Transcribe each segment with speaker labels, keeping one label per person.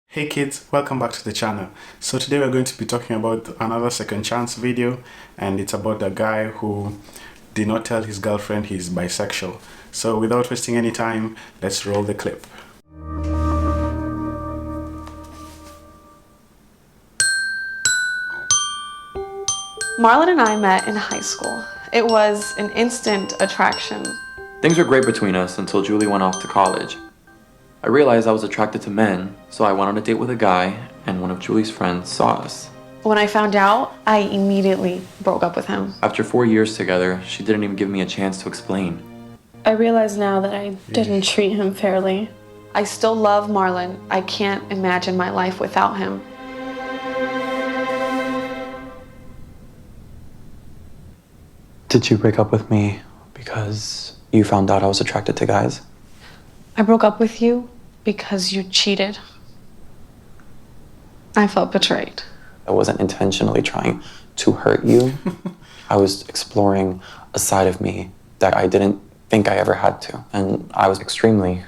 Speaker 1: Hey kids, welcome back to the channel. So today we're going to be talking about another second chance video, and it's about a guy who did not tell his girlfriend he's bisexual. So without wasting any time, let's roll the clip.
Speaker 2: Marlon and I met in high school. It was an instant attraction.
Speaker 3: Things were great between us until Julie went off to college. I realized I was attracted to men, so I went on a date with a guy, and one of Julie's friends saw us.
Speaker 2: When I found out, I immediately broke up with him.
Speaker 3: After 4 years together, she didn't even give me a chance to explain.
Speaker 4: I realize now that I didn't treat him fairly.
Speaker 2: I still love Marlon. I can't imagine my life without him.
Speaker 3: Did you break up with me because you found out I was attracted to guys?
Speaker 2: I broke up with you because you cheated. I felt betrayed.
Speaker 3: I wasn't intentionally trying to hurt you. I was exploring a side of me that I didn't think I ever had to, and I was extremely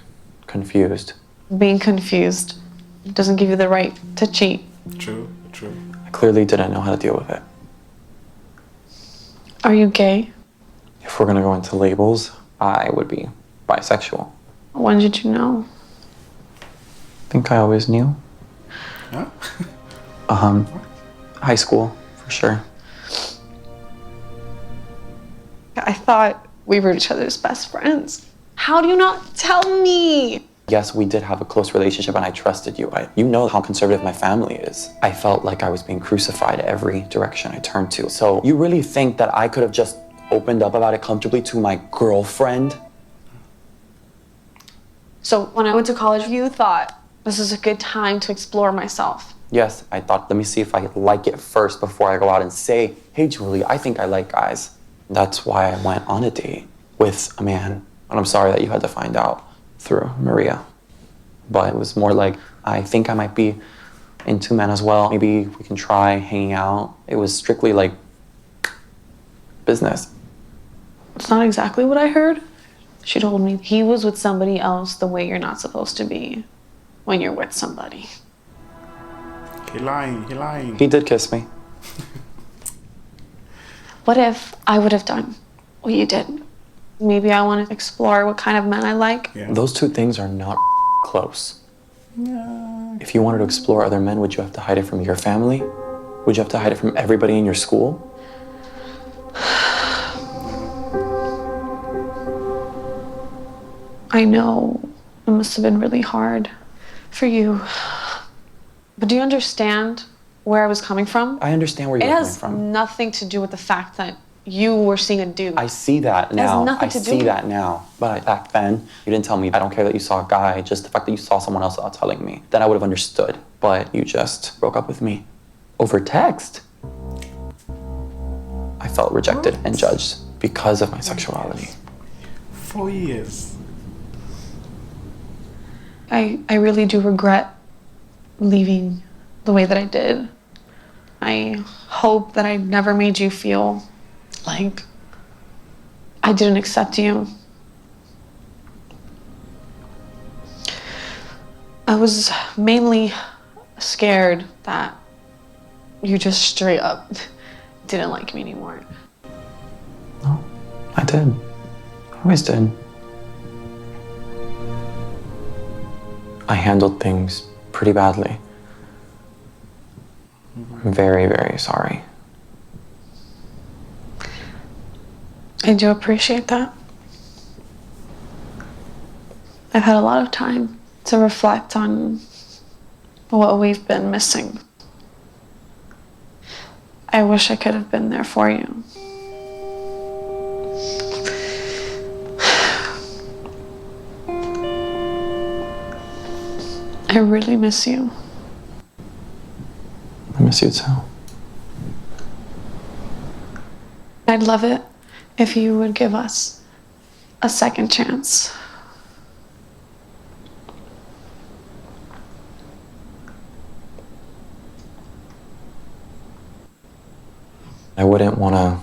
Speaker 3: confused.
Speaker 2: Being confused doesn't give you the right to cheat.
Speaker 1: True.
Speaker 3: I clearly didn't know how to deal with it.
Speaker 2: Are you gay?
Speaker 3: If we're gonna go into labels, I would be bisexual.
Speaker 2: When did you know?
Speaker 3: I think I always knew.
Speaker 1: Huh?
Speaker 3: High school, for sure.
Speaker 2: I thought we were each other's best friends. How do you not tell me?
Speaker 3: Yes, we did have a close relationship and I trusted you. You know how conservative my family is. I felt like I was being crucified every direction I turned to. So you really think that I could have just opened up about it comfortably to my girlfriend?
Speaker 2: So when I went to college, you thought this is a good time to explore myself.
Speaker 3: Yes, I thought, let me see if I like it first before I go out and say, hey, Julie, I think I like guys. That's why I went on a date with a man. And I'm sorry that you had to find out through Maria. But it was more like, I think I might be into men as well. Maybe we can try hanging out. It was strictly like business.
Speaker 2: It's not exactly what I heard. She told me he was with somebody else the way you're not supposed to be when you're with somebody.
Speaker 1: He lying.
Speaker 3: He did kiss me.
Speaker 2: What if I would have done what you did? Maybe I want to explore what kind of men I like.
Speaker 1: Yeah.
Speaker 3: Those two things are not close. If you wanted to explore other men, would you have to hide it from your family? Would you have to hide it from everybody in your school?
Speaker 2: I know it must have been really hard for you. But do you understand where I was coming from?
Speaker 3: I understand where you're
Speaker 2: It
Speaker 3: coming
Speaker 2: has
Speaker 3: from.
Speaker 2: nothing to do with the fact that you were seeing a dude.
Speaker 3: I see that now.
Speaker 2: nothing to
Speaker 3: I
Speaker 2: do
Speaker 3: see
Speaker 2: with
Speaker 3: that now. But back then, you didn't tell me, I don't care that you saw a guy, just the fact that you saw someone else without telling me. Then I would have understood. But you just broke up with me over text. I felt rejected and judged because of my sexuality.
Speaker 1: 4 years.
Speaker 2: I really do regret leaving the way that I did. I hope that I never made you feel like I didn't accept you. I was mainly scared that you just straight up didn't like me anymore.
Speaker 3: No, I did. I always did. I handled things pretty badly. I'm very, very sorry.
Speaker 2: I do appreciate that. I've had a lot of time to reflect on what we've been missing. I wish I could have been there for you. I really miss you.
Speaker 3: I miss you too.
Speaker 2: I'd love it if you would give us a second chance.
Speaker 3: I wouldn't want to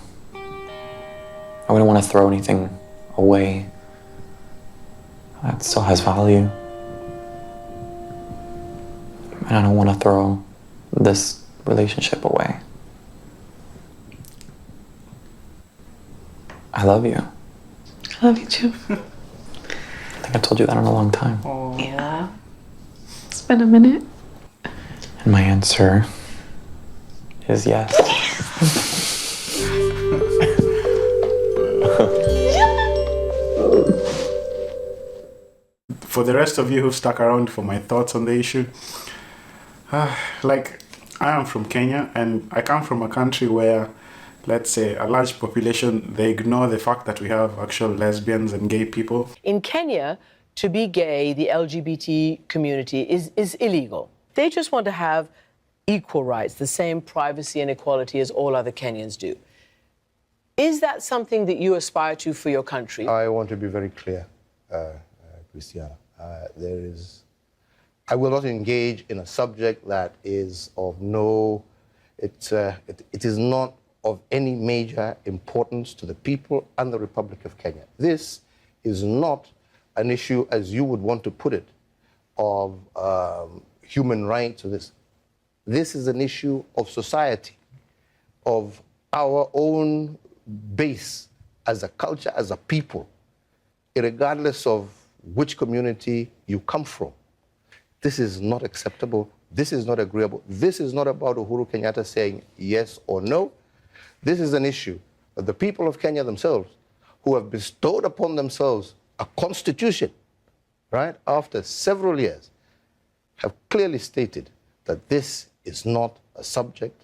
Speaker 3: throw anything away that still has value. And I don't want to throw this relationship away. I love you.
Speaker 2: I love you too.
Speaker 3: I think I told you that in a long time.
Speaker 2: Yeah. It's been a minute.
Speaker 3: And my answer is yes.
Speaker 1: For the rest of you who stuck around for my thoughts on the issue, like, I am from Kenya, and I come from a country where, let's say, a large population, they ignore the fact that we have actual lesbians and gay people.
Speaker 5: In Kenya, to be gay, the LGBT community is illegal. They just want to have equal rights, the same privacy and equality as all other Kenyans do. Is that something that you aspire to for your country?
Speaker 6: I want to be very clear, Christiana. I will not engage in a subject that is of no, it is not of any major importance to the people and the Republic of Kenya. This is not an issue, as you would want to put it, of human rights or this. This is an issue of society, of our own base as a culture, as a people, regardless of which community you come from. This is not acceptable. This is not agreeable. This is not about Uhuru Kenyatta saying yes or no. This is an issue of the people of Kenya themselves, who have bestowed upon themselves a constitution, right, after several years, have clearly stated that this is not a subject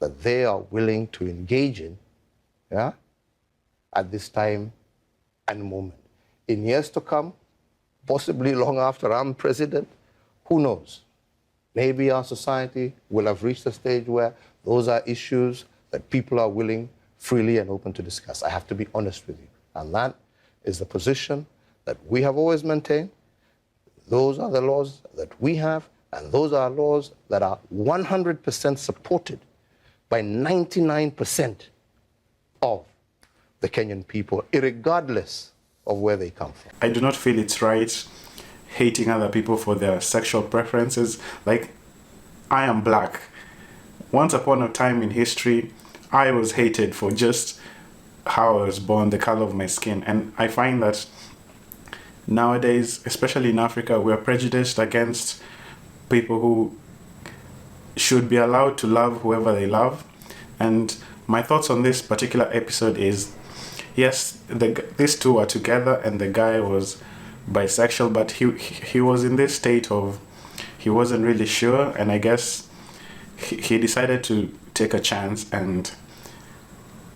Speaker 6: that they are willing to engage in, yeah, at this time and moment. In years to come, possibly long after I'm president, who knows? Maybe our society will have reached a stage where those are issues that people are willing, freely and open to discuss. I have to be honest with you. And that is the position that we have always maintained. Those are the laws that we have, and those are laws that are 100% supported by 99% of the Kenyan people, irregardless of where they come from.
Speaker 1: I do not feel it's right hating other people for their sexual preferences. Like, I am black. Once upon a time in history, I was hated for just how I was born, the color of my skin. And I find that nowadays, especially in Africa, we are prejudiced against people who should be allowed to love whoever they love. And my thoughts on this particular episode is, yes, these two are together and the guy was bisexual, but he was in this state of, he wasn't really sure, and I guess he decided to take a chance and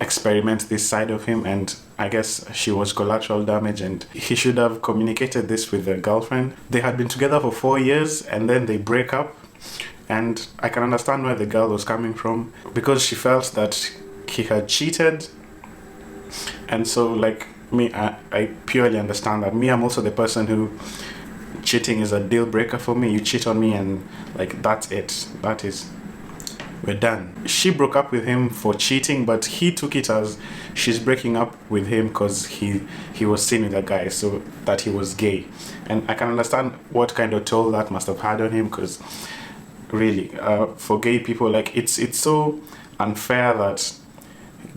Speaker 1: experiment this side of him, and I guess she was collateral damage, and he should have communicated this with the girlfriend. They had been together for 4 years and then they break up, and I can understand where the girl was coming from, because she felt that he had cheated. And so, like me, I purely understand that. Me, I'm also the person who, cheating is a deal breaker for me. You cheat on me and like, that's it. That is, we're done. She broke up with him for cheating, but he took it as she's breaking up with him because he was seen with a guy, so that he was gay. And I can understand what kind of toll that must have had on him, because really, for gay people, like, it's so unfair that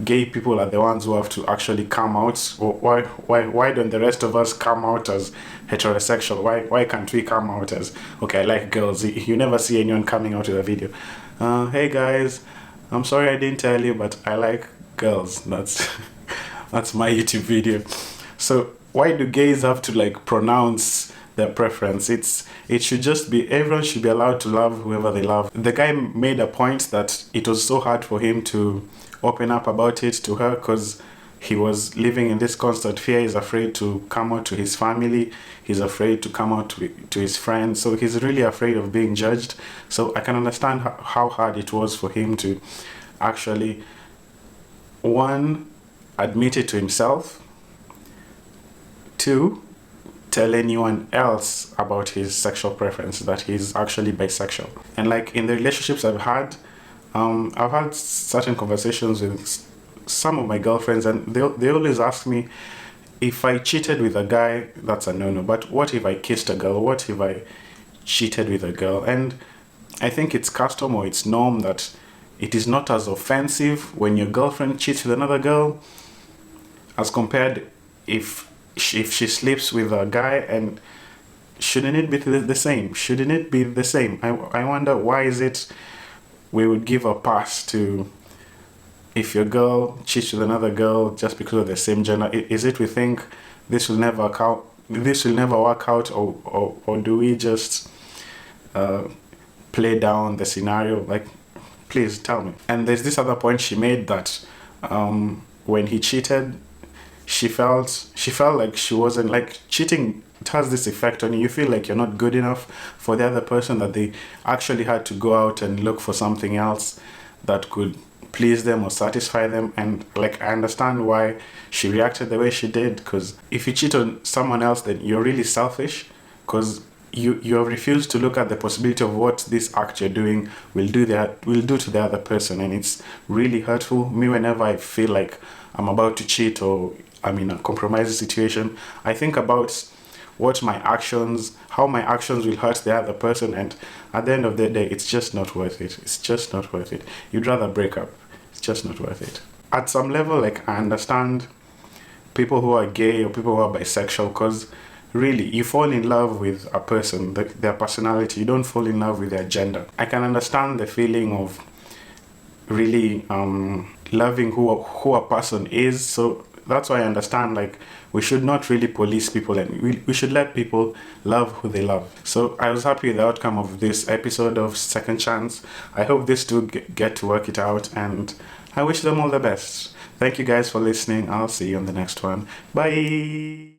Speaker 1: gay people are the ones who have to actually come out. Why don't the rest of us come out as heterosexual? Why can't we come out as, okay, I like girls? You never see anyone coming out with a video. Hey guys, I'm sorry I didn't tell you, but I like girls. That's that's my YouTube video. So why do gays have to like pronounce their preference? It should just be, everyone should be allowed to love whoever they love. The guy made a point that it was so hard for him to open up about it to her because he was living in this constant fear. He's afraid to come out to his family. He's afraid to come out to his friends. So he's really afraid of being judged. So I can understand how hard it was for him to actually, one, admit it to himself, two, tell anyone else about his sexual preference, that he's actually bisexual. And like in the relationships I've had certain conversations with some of my girlfriends, and they always ask me, if I cheated with a guy, that's a no-no, but what if I kissed a girl? What if I cheated with a girl? And I think it's custom or it's norm that it is not as offensive when your girlfriend cheats with another girl as compared if she sleeps with a guy. And shouldn't it be the same? Shouldn't it be the same? I wonder, why is it we would give a pass to if your girl cheats with another girl just because of the same gender? Is it we think this will never work out, or do we just play down the scenario? Like, please tell me. And there's this other point she made that when he cheated, she felt like she wasn't, like, cheating, it has this effect on you. You feel like you're not good enough for the other person, that they actually had to go out and look for something else that could please them or satisfy them. And like, I understand why she reacted the way she did, because if you cheat on someone else, then you're really selfish, because you have refused to look at the possibility of what this act you're doing will do to the other person. And it's really hurtful. Me, whenever I feel like I'm about to cheat or I'm in a compromising situation, I think about what my actions, how my actions will hurt the other person, and at the end of the day, it's just not worth it. It's just not worth it. You'd rather break up. It's just not worth it. At some level, like, I understand people who are gay or people who are bisexual, because really, you fall in love with a person, their personality. You don't fall in love with their gender. I can understand the feeling of really loving who a person is. So that's why I understand, like, we should not really police people, and we should let people love who they love. So I was happy with the outcome of this episode of Second Chance. I hope these two get to work it out, and I wish them all the best. Thank you guys for listening. I'll see you on the next one. Bye.